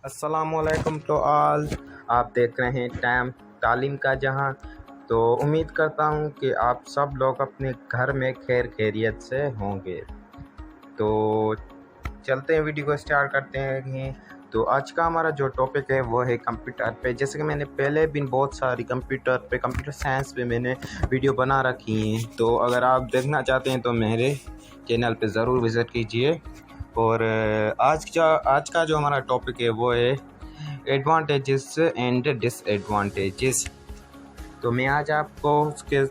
अस्सलामुअलैकुम to all. आप देख रहे हैं टाइम तालीम का जहां। तो उम्मीद करता हूं कि आप सब लोग अपने घर में खैर खैरियत से होंगे। तो चलते हैं, वीडियो को स्टार्ट करते हैं। तो आज का हमारा जो टॉपिक है वो है कंप्यूटर पे। जैसे कि मैंने पहले भी बहुत सारी कंप्यूटर साइंस पे मैंने वीडियो बना रखी हैं। तो अगर आप देखना चाहते हैं तो मेरे चैनल पे ज़रूर विज़िट कीजिए। और आज का जो हमारा टॉपिक है वो है एडवांटेजेस एंड डिसएडवांटेजेस। तो मैं आज आपको उसके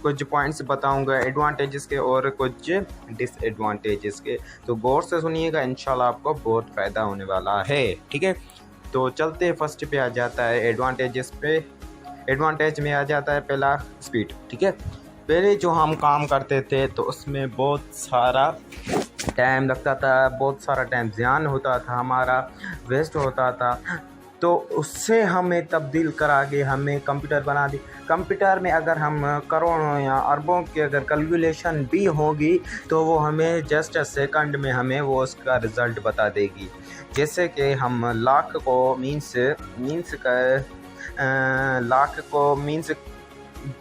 कुछ पॉइंट्स बताऊंगा एडवांटेजेस के और कुछ डिसएडवांटेजेस के। तो गौर से सुनिएगा, इंशाल्लाह आपको बहुत फ़ायदा होने वाला है। ठीक है, तो चलते फर्स्ट पे आ जाता है एडवांटेजेस पे। एडवांटेज में आ जाता है पहला स्पीड। ठीक है, पहले जो हम काम करते थे तो उसमें बहुत सारा टाइम लगता था, बहुत सारा टाइम ज़ियान होता था, हमारा वेस्ट होता था। तो उससे हमें तब्दील करा के हमें कंप्यूटर बना दी। कंप्यूटर में अगर हम करोड़ों या अरबों की अगर कैलकुलेशन भी होगी तो वो हमें जस्ट सेकंड में हमें वो उसका रिज़ल्ट बता देगी। जैसे कि हम लाख को मीन्स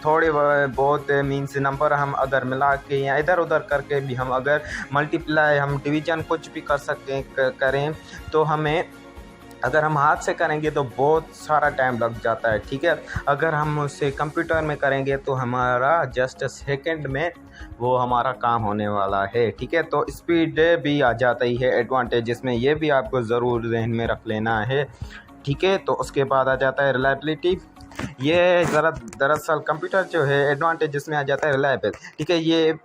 थोड़े बहुत मीन्स नंबर हम अगर मिला के या इधर उधर करके भी हम अगर मल्टीप्लाई हम डिवीज़न कुछ भी कर सकते करें तो हमें अगर हम हाथ से करेंगे तो बहुत सारा टाइम लग जाता है। ठीक है, अगर हम उसे कंप्यूटर में करेंगे तो हमारा जस्ट सेकंड में वो हमारा काम होने वाला है। ठीक है, तो स्पीड भी आ जाता ही है एडवांटेजेस में, ये भी आपको ज़रूर जहन में रख लेना है। ठीक है, तो उसके बाद आ जाता है रिलायबिलिटी। ये दरअसल कंप्यूटर जो है एडवांटेजेस में आ जाता है रिलायबल। ठीक है, ये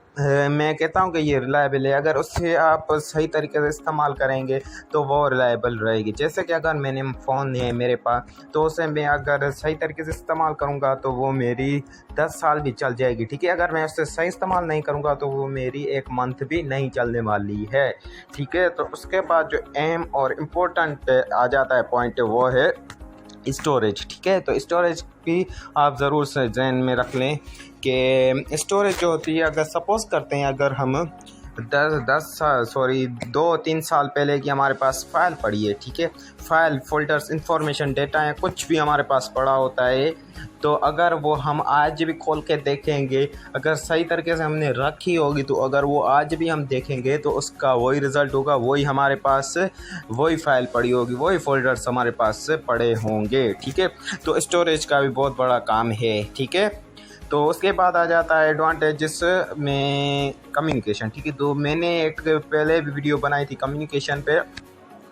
मैं कहता हूँ कि ये रिलायबल है। अगर उससे आप सही तरीके से इस्तेमाल करेंगे तो वो रिलायबल रहेगी। जैसे कि अगर मैंने फ़ोन है मेरे पास तो उसे मैं अगर सही तरीके से इस्तेमाल करूँगा तो वो मेरी 10 साल भी चल जाएगी। ठीक है, अगर मैं उससे सही इस्तेमाल नहीं करूँगा तो वो मेरी 1 मंथ भी नहीं चलने वाली है। ठीक है, तो उसके बाद जो अहम और इम्पोर्टेंट आ जाता है पॉइंट वो है स्टोरेज। ठीक है, तो स्टोरेज भी आप ज़रूर से जहन में रख लें कि स्टोरेज जो होती है, अगर सपोज़ करते हैं अगर हम 2-3 साल पहले की हमारे पास फ़ाइल पड़ी है। ठीक है, फ़ाइल फोल्डर्स इंफॉर्मेशन डेटा है, कुछ भी हमारे पास पड़ा होता है। तो अगर वो हम आज भी खोल के देखेंगे, अगर सही तरीके से हमने रखी होगी तो अगर वो आज भी हम देखेंगे तो उसका वही रिज़ल्ट होगा, वही हमारे पास वही फ़ाइल पड़ी होगी, वही फ़ोल्डर्स हमारे पास पड़े होंगे। ठीक है, तो स्टोरेज का भी बहुत बड़ा काम है। ठीक है, तो उसके बाद आ जाता है एडवांटेजेस में कम्युनिकेशन। ठीक है, तो मैंने एक पहले भी वीडियो बनाई थी कम्युनिकेशन पे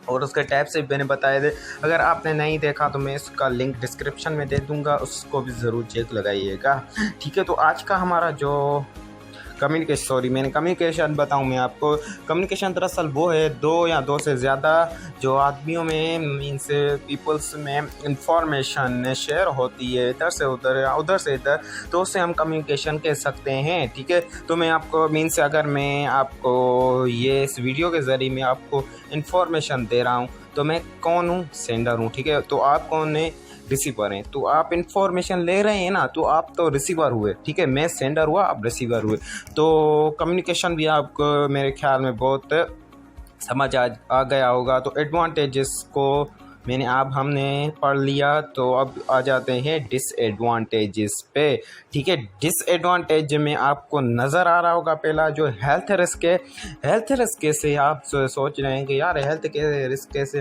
और उसके टाइप से मैंने बताए थे। अगर आपने नहीं देखा तो मैं इसका लिंक डिस्क्रिप्शन में दे दूंगा, उसको भी ज़रूर चेक लगाइएगा। ठीक है, तो आज का हमारा जो कम्युनिकेशन बताऊं मैं आपको। कम्युनिकेशन दरअसल वो है दो या दो से ज़्यादा जो आदमियों में मीन्स पीपल्स में इंफॉर्मेशन शेयर होती है, इधर से उधर या उधर से इधर, तो उससे हम कम्युनिकेशन कह सकते हैं। ठीक है, तो मैं आपको मीन्स अगर मैं आपको ये इस वीडियो के ज़रिए मैं आपको इंफॉर्मेशन दे रहा हूँ तो मैं कौन हूँ? सेंडर हूँ। ठीक है, तो आप कौन है? रिसीवर हैं। तो आप इंफॉर्मेशन ले रहे हैं ना, तो आप तो रिसीवर हुए। ठीक है, मैं सेंडर हुआ, आप रिसीवर हुए। तो कम्युनिकेशन भी आपको मेरे ख्याल में बहुत समझ आ गया होगा। तो एडवांटेजेस को हमने पढ़ लिया, तो अब आ जाते हैं डिसएडवांटेजेस पे। ठीक है, डिसएडवांटेज में आपको नज़र आ रहा होगा पहला जो हेल्थ रिस्क है। हेल्थ रिस्क कैसे? आप सोच रहे हैं कि यार हेल्थ रिस्क कैसे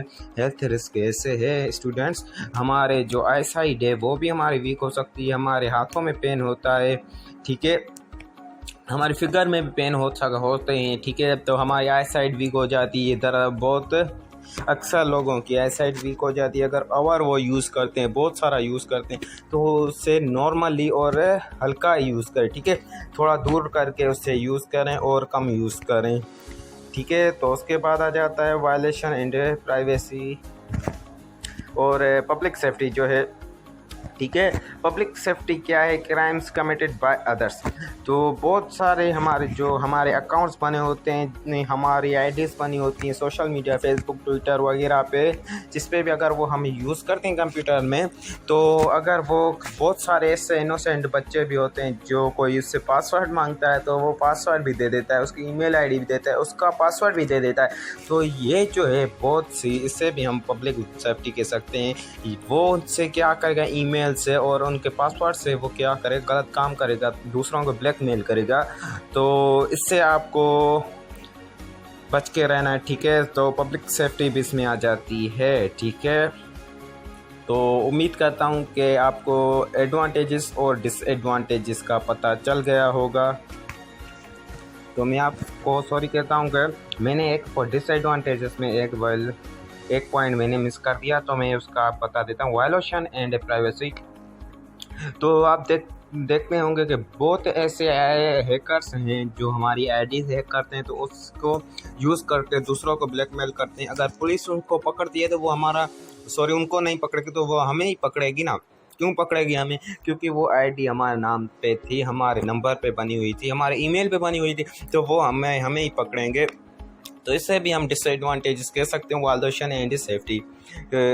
है हैं स्टूडेंट्स? हमारे जो आई साइड है वो भी हमारी वीक हो सकती है, हमारे हाथों में पेन होता है। ठीक है, हमारी फिगर में भी पेन होते हैं। ठीक है, तो हमारी आई साइड वीक हो जाती है। बहुत अक्सर लोगों की आई साइड वीक हो जाती है। अगर वो यूज़ करते हैं, बहुत सारा यूज़ करते हैं, तो उससे नॉर्मली और हल्का यूज़ करें। ठीक है, थोड़ा दूर करके उससे यूज़ करें और कम यूज़ करें। ठीक है, तो उसके बाद आ जाता है वायलेशन एंड प्राइवेसी और पब्लिक सेफ्टी जो है। ठीक है। पब्लिक सेफ्टी क्या है? Crimes committed by others. तो बहुत सारे हमारे अकाउंट्स बने होते हैं, हमारी आईडीज़ बनी होती हैं सोशल मीडिया, फेसबुक, ट्विटर वगैरह पे, जिस पे भी अगर वो हम यूज़ करते हैं कंप्यूटर में, तो अगर वो बहुत सारे ऐसे इनोसेंट बच्चे भी होते हैं जो कोई उससे पासवर्ड मांगता है तो वो पासवर्ड भी दे देता है, उसकी ईमेल आईडी भी देता है, उसका पासवर्ड भी दे देता है। तो ये जो है बहुत सी, इससे भी हम पब्लिक सेफ्टी कह सकते हैं। वो उनसे क्या करेगा, ईमेल से और उनके पासवर्ड से वो क्या करेगा, गलत काम करेगा, दूसरों को ब्लैकमेल करेगा। तो इससे आपको बच के रहना है, ठीक है। तो पब्लिक सेफ्टी भी इसमें आ जाती है, ठीक है। तो उम्मीद करता हूँ कि आपको एडवांटेजेस और डिसएडवांटेजेस का पता चल गया होगा। तो मैं आपको सॉरी कहता हूँ कि मैंने एक डिसएडवांटेजेस में एक पॉइंट मैंने मिस कर दिया, तो मैं उसका आप बता देता हूँ। Violation and privacy. तो आप देखते होंगे कि बहुत ऐसे हैकर्स हैं जो हमारी आईडीज़ हैक करते हैं, तो उसको यूज़ करके दूसरों को ब्लैकमेल करते हैं। अगर पुलिस उनको पकड़ती है तो वो उनको नहीं पकड़ेगी तो वो हमें ही पकड़ेगी ना। क्यों पकड़ेगी हमें? क्योंकि वो आईडी हमारे नाम पे थी, हमारे नंबर पे बनी हुई थी, हमारे ईमेल पे बनी हुई थी, तो वो हमें ही पकड़ेंगे। तो इससे भी हम डिसएडवांटेजेस कह सकते हैं,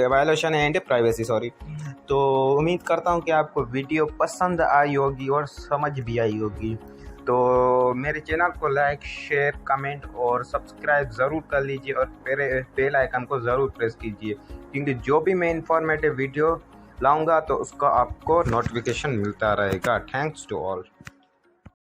वायलेशन एंड प्राइवेसी सॉरी। तो उम्मीद करता हूँ कि आपको वीडियो पसंद आई होगी और समझ भी आई होगी। तो मेरे चैनल को लाइक, शेयर, कमेंट और सब्सक्राइब ज़रूर कर लीजिए और मेरे बेल आइकन को ज़रूर प्रेस कीजिए, क्योंकि जो भी मैं इंफॉर्मेटिव वीडियो लाऊंगा तो उसका आपको नोटिफिकेशन मिलता रहेगा। Thanks to all.